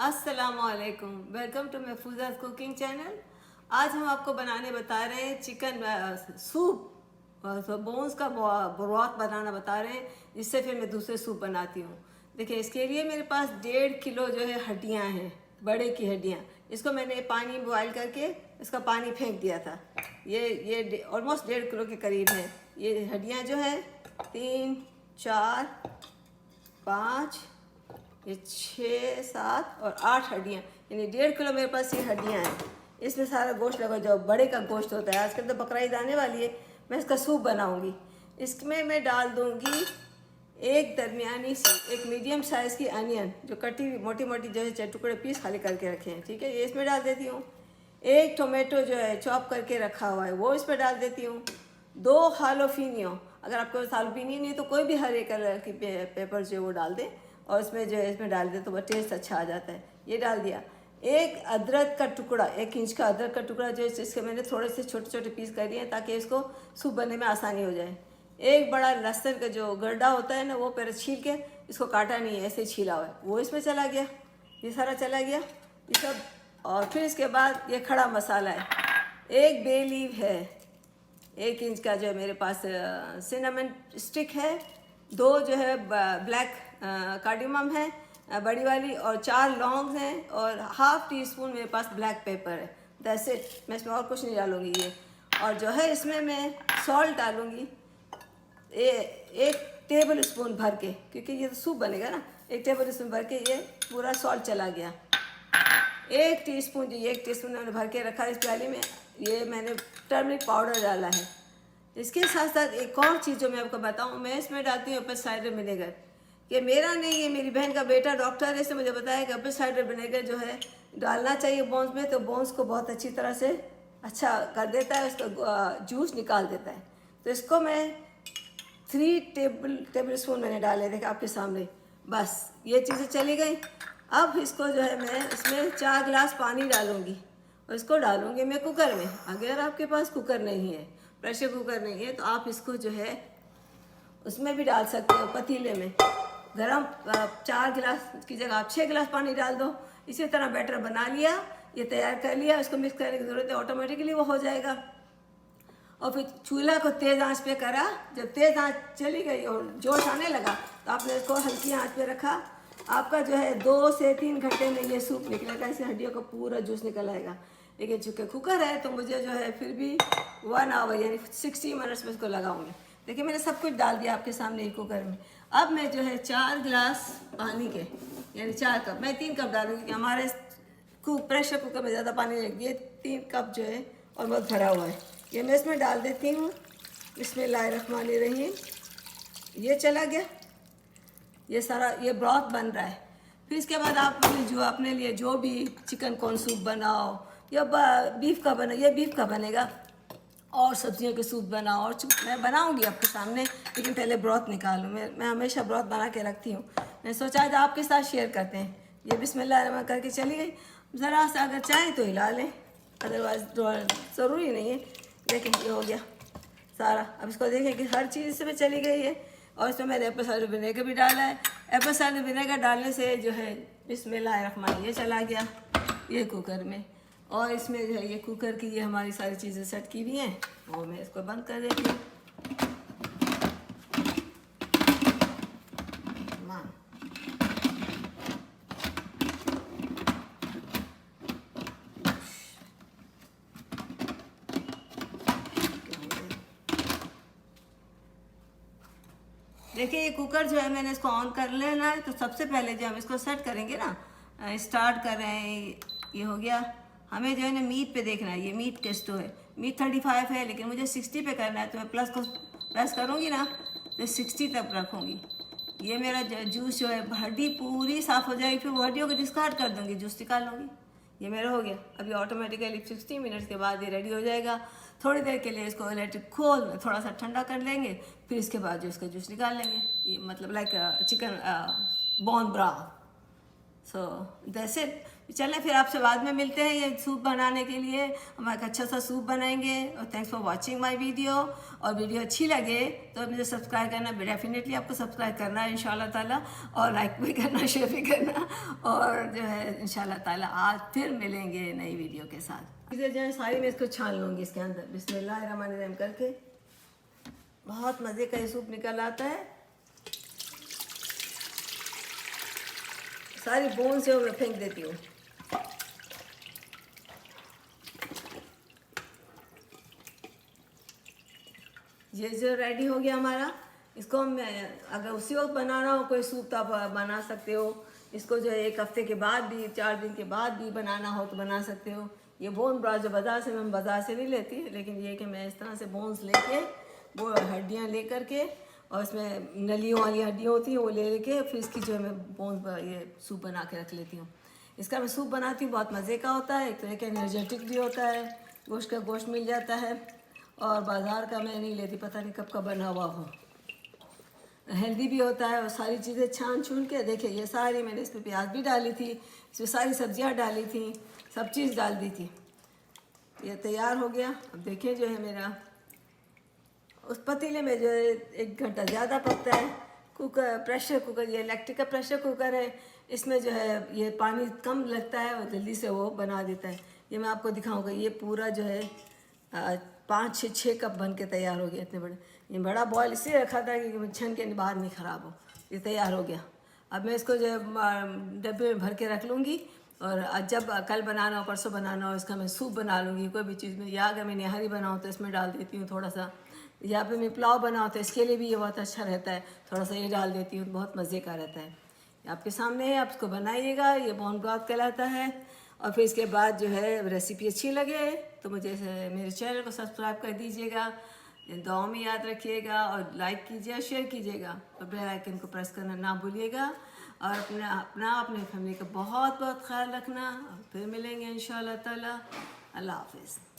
अस्सलामुअलैकुम, welcome to महफूजाज cooking channel. आज हम आपको बनाने बता रहे हैं चिकन सूप। बोन्स का ब्रॉथ बनाना बता रहे हैं, जिससे फिर मैं दूसरे सूप बनाती हूँ। देखिए, इसके लिए मेरे पास 1.5 किलो जो है हड्डियाँ हैं, बड़े की हड्डियाँ। इसको मैंने पानी बॉयल करके इसका पानी फेंक दिया था। ये ऑलमोस्ट 1.5 किलो के करीब है। ये हड्डियाँ जो है 3, 4, 5, ये 6, 7 और 8 हड्डियाँ, यानी 1.5 किलो मेरे पास ये हड्डियाँ हैं। इसमें सारा गोश्त लगा, जो बड़े का गोश्त होता है। आजकल तो बकरा ईद आने वाली है, मैं इसका सूप बनाऊंगी। इसमें मैं डाल दूंगी एक दरमियानी सी, एक मीडियम साइज़ की अनियन, जो कटी मोटी मोटी जो है टुकड़े पीस खाली करके रखे हैं, ठीक है, ये इसमें डाल देती हूँ। एक टोमेटो जो है चॉप करके रखा हुआ है, वो इसमें डाल देती हूँ। 2 हालोफिनियो, अगर आपके पास हालोफिनियो नहीं तो कोई भी हरे कलर की पेपर जो है वो डाल दें, और इसमें जो है इसमें डाल दे तो वह टेस्ट अच्छा आ जाता है। ये डाल दिया। एक अदरक का टुकड़ा, 1 इंच का अदरक का टुकड़ा जो है, जिसके मैंने थोड़े से छोटे छोटे पीस कर दिए हैं ताकि इसको सूप बनने में आसानी हो जाए। एक बड़ा लहसुन का जो गड्ढा होता है ना, वो पहले छील के, इसको काटा नहीं है, ऐसे ही छीला हुआ है, वो इसमें चला गया। ये सारा चला गया, ये सब। और फिर इसके बाद ये खड़ा मसाला है, एक बे लीव है, 1 इंच का जो है मेरे पास सिनेमन स्टिक है, 2 जो है ब्लैक कार्डिमम है बड़ी वाली, और 4 लौंग हैं, और ½ टीस्पून मेरे पास ब्लैक पेपर है। That's it. मैं इसमें और कुछ नहीं डालूँगी। ये और जो है इसमें मैं सॉल्ट डालूँगी 1 टेबल स्पून भर के, क्योंकि ये तो सूप बनेगा ना। 1 टेबल स्पून भर के ये पूरा सॉल्ट चला गया। 1 टीस्पून, जो 1 टीस्पून मैंने भर के रखा है इस प्याली में, ये मैंने टर्मरिक पाउडर डाला है। इसके साथ साथ एक और चीज़ जो मैं आपको बताऊं, मैं इसमें डालती हूँ एप्पल साइडर विनेगर। ये मेरा नहीं है, मेरी बहन का बेटा डॉक्टर है, इसने मुझे बताया कि एप्पल साइडर विनेगर जो है डालना चाहिए बोन्स में, तो बोन्स को बहुत अच्छी तरह से अच्छा कर देता है, उसका जूस निकाल देता है। तो इसको मैं 3 टेबल स्पून मैंने डाले, देखा आपके सामने। बस ये चीज़ें चली गई। अब इसको जो है मैं इसमें 4 गिलास पानी डालूँगी, और इसको डालूँगी मैं कुकर में। अगर आपके पास कुकर नहीं है, प्रेशर कुकर नहीं है, तो आप इसको जो है उसमें भी डाल सकते हो, पतीले में गरम। 4 गिलास की जगह आप 6 गिलास पानी डाल दो। इसी तरह बैटर बना लिया, ये तैयार कर लिया। इसको मिक्स करने की ज़रूरत है, ऑटोमेटिकली वो हो जाएगा। और फिर चूल्हा को तेज़ आंच पे करा। जब तेज़ आंच चली गई और जोश आने लगा, तो आपने इसको हल्की आंच पे रखा। आपका जो है 2 से 3 घंटे में ये सूप निकलेगा, इससे हड्डियों का पूरा जूस निकल आएगा। लेकिन चूँकि कुकर है, तो मुझे जो है फिर भी 1 आवर यानी 60 मिनट्स में इसको लगाऊंगी। देखिए, मैंने सब कुछ डाल दिया आपके सामने ही कुकर में। अब मैं जो है 4 गिलास पानी के, यानी 4 कप, मैं 3 कप डालूंगी, कि हमारे प्रेशर कुकर में ज़्यादा पानी लगती है। 3 कप जो है और बहुत भरा हुआ है, ये मैं इसमें डाल देती हूँ। बिस्मिल्लाहिर्रहमानिर्रहीम। ये चला गया, ये सारा ये ब्रॉथ बन रहा है। फिर इसके बाद आप जो अपने लिए जो भी चिकन कॉर्न सूप बनाओ, या बीफ का बना, ये बीफ का बनेगा, और सब्जियों के सूप बनाओ, और मैं बनाऊंगी आपके सामने, लेकिन पहले ब्रॉथ निकालूँ। मैं हमेशा ब्रॉथ बना के रखती हूँ। मैं सोचा आज आपके साथ शेयर करते हैं। ये बिस्मिल्लाह करके चली गई। ज़रा सा अगर चाहें तो हिला लें, अदरवाइज ज़रूरी नहीं है। देखें, ये हो गया सारा। अब इसको देखें कि हर चीज़ इसमें चली गई है, और इसमें मैंने एप्पल साइडर विनेगर भी डाला है। एप्पल साइडर विनेगर डालने से जो है बिस्मिल्लाहिर्रहमान, ये चला गया ये कुकर में। और इसमें जो है ये कुकर की ये हमारी सारी चीज़ें सेट की हुई हैं, और मैं इसको बंद कर देती हूँ। देखिए, ये कुकर जो है मैंने इसको ऑन कर लेना है। तो सबसे पहले जो हम इसको सेट करेंगे ना, स्टार्ट कर रहे हैं। ये हो गया। हमें जो है ना मीट पे देखना है, ये मीट टेस्ट है। मीट 35 है, लेकिन मुझे 60 पे करना है, तो मैं प्लस को प्रेस करूँगी ना, तो 60 तक रखूँगी। ये मेरा जूस जो है, हड्डी पूरी साफ़ हो जाएगी, फिर वो हड्डियों को डिस्कार्ड कर दूँगी, जूस निकाल लूँगी। ये मेरा हो गया। अभी ऑटोमेटिकली 60 मिनट्स के बाद ये रेडी हो जाएगा। थोड़ी देर के लिए इसको इलेक्ट्रिक खोल में थोड़ा सा ठंडा कर लेंगे, फिर इसके बाद जो इसका जूस निकाल लेंगे। ये मतलब like chicken bone bra. So that's it. चलें फिर आपसे बाद में मिलते हैं। ये सूप बनाने के लिए हम एक अच्छा सा सूप बनाएंगे। और thanks for watching my video. और वीडियो अच्छी लगे तो मुझे सब्सक्राइब करना, डेफिनेटली आपको सब्सक्राइब करना है इंशाल्लाह ताला, और लाइक भी करना, शेयर भी करना, और जो है इंशाल्लाह ताला आज फिर मिलेंगे नई वीडियो के साथ। चीज़ें जो है सारी मैं इसको छान लूँगी इसके अंदर, बिस्मिल्लाहिर्रहमानिर्रहीम करके। बहुत मज़े का ये सूप निकल आता है। सारी बोन से वो मैं फेंक देती हूँ। ये जो रेडी हो गया हमारा, इसको मैं अगर उसी वक्त बनाना हो कोई सूप तो आप बना सकते हो। इसको जो है 1 हफ्ते के बाद भी, 4 दिन के बाद भी बनाना हो तो बना सकते हो। ये बोन ब्रा जो बाज़ार से, मैं बाज़ार से नहीं लेती, लेकिन ये कि मैं इस तरह से बोन्स लेके, वो हड्डियाँ ले करके, और इसमें नलियों वाली हड्डियाँ होती हैं वो ले लेके, फिर इसकी जो है मैं बोन ये सूप बना के रख लेती हूँ। इसका मैं सूप बनाती हूँ, बहुत मज़े का होता है। एक तो एक एनर्जेटिक भी होता है, गोश्त का गोश्त मिल जाता है, और बाज़ार का मैं नहीं लेती, पता नहीं कब का बना हुआ हो। हेल्दी भी होता है। और सारी चीज़ें छान छून के, देखिए ये सारी मैंने इसमें प्याज भी डाली थी, इसमें सारी सब्जियां डाली थी, सब चीज़ डाल दी थी। ये तैयार हो गया। अब देखिए जो है मेरा उस पतीले में जो है 1 घंटा ज़्यादा पकता है। कुकर, प्रेशर कुकर, ये इलेक्ट्रिक का प्रेशर कुकर है। इसमें जो है ये पानी कम लगता है और जल्दी से वो बना देता है। ये मैं आपको दिखाऊंगा। ये पूरा जो है 5-6 कप बन के तैयार हो गया, इतने बड़े। ये बड़ा बॉयल इसलिए रखा था कि छन के बाहर नहीं ख़राब हो। ये तैयार हो गया। अब मैं इसको जो है डब्बे में भर के रख लूँगी, और जब कल बनाना हो, परसों बनाना हो, इसका मैं सूप बना लूँगी कोई भी चीज़ में। या अगर मैं निहारी बनाऊँ तो इसमें डाल देती हूँ थोड़ा सा, या फिर मैं पुलाव बनाऊँ तो इसके लिए भी ये बहुत अच्छा रहता है, थोड़ा सा ये डाल देती हूँ, बहुत मज़े का रहता है। आपके सामने है, आप इसको बनाइएगा। ये बोन ब्रॉथ कहलाता है। और फिर इसके बाद जो है रेसिपी अच्छी लगे तो मुझे मेरे चैनल को सब्सक्राइब कर दीजिएगा, दुआ में याद रखिएगा, और लाइक कीजिए, शेयर कीजिएगा, और बेल आइकन को प्रेस करना ना भूलिएगा। और अपने फैमिली का बहुत बहुत ख्याल रखना। फिर मिलेंगे इंशाअल्लाह ताला। अल्लाह हाफिज़।